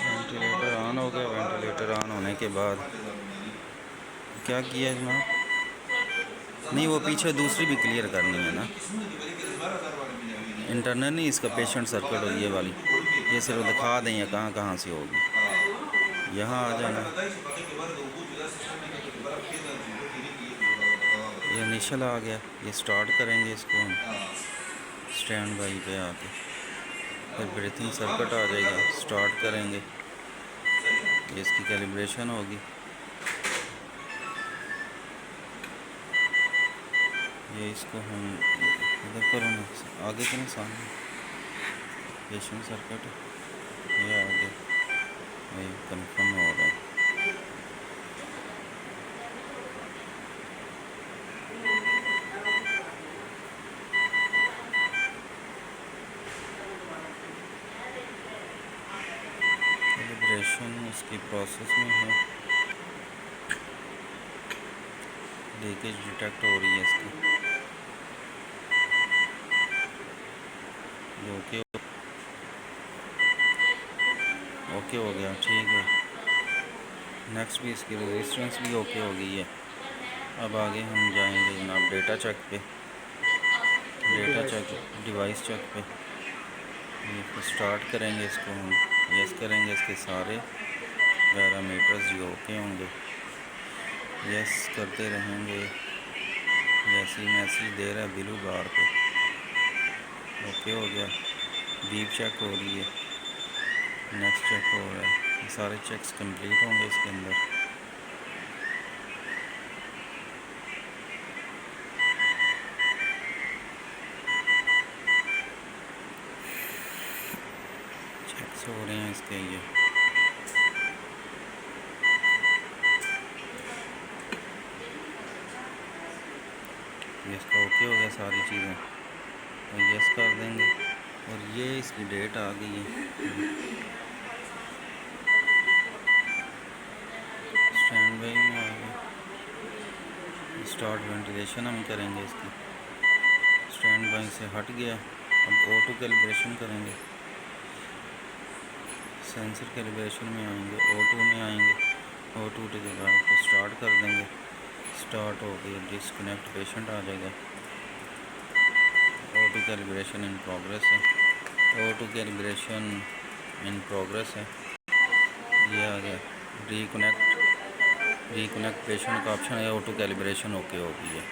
Ventilator on हो गया। Ventilator on होने के बाद क्या किया जनाब? नहीं, वो पीछे दूसरी भी क्लियर करनी है ना, इंटरनल नहीं, इसका पेशेंट सर्किट हो ये वाली। ये सिर्फ दिखा दें या कहाँ कहाँ से होगी। यहाँ आ जाना, ये इनिशियल आ गया। ये स्टार्ट करेंगे इसको हम स्टैंड बाई पे आके, फिर ब्रीथिंग सर्किट आ जाएगा, स्टार्ट करेंगे, ये इसकी कैलिब्रेशन होगी। ये इसको हम इधर पर आगे के ना सामने पेशेंट सर्किट ये आगे ये कन्फर्म हो रहा है। कैलिब्रेशन इसकी प्रोसेस में है, लीकेज डिटेक्ट हो रही है इसकी। ओके हो गया, ठीक है। नेक्स्ट भी इसकी रेजिस्टेंस भी ओके हो गई है। अब आगे हम जाएंगे जनाब डेटा चेक पे, डेटा चेक, डिवाइस चेक पे। ये स्टार्ट करेंगे इसको हम, यस करेंगे, इसके सारे पैरामीटर्स ये ओके होंगे, यस करते रहेंगे। जैसे मैसेज दे रहा है ब्लू बार पे, ओके हो गया। बीप चेक हो रही है, नेक्स्ट चेक हो रहा है, ये सारे चेक्स कंप्लीट होंगे इसके अंदर। चेक्स हो रहे हैं इसके, ये इसका ओके हो गया सारी चीज़ें, और यस कर देंगे। और ये इसकी डेट आ गई है, स्टैंड बाई में आ गया। स्टार्ट वेंटिलेशन हम करेंगे इसकी, स्टैंड बाई से हट गया। अब ऑटो कैलिब्रेशन करेंगे, सेंसर कैलिब्रेशन में आएंगे, ऑटो में आएंगे, ऑटो के बाद फिर स्टार्ट कर देंगे। स्टार्ट हो गया, डिस्कनेक्ट पेशेंट आ जाएगा। ऑटो कैलिब्रेशन इन प्रोग्रेस है, ऑटो कैलिब्रेशन इन प्रोग्रेस है। ये आ गया रिकनेक्ट पेशेंट का ऑप्शन है, ऑटो कैलिब्रेशन ओके हो गई है।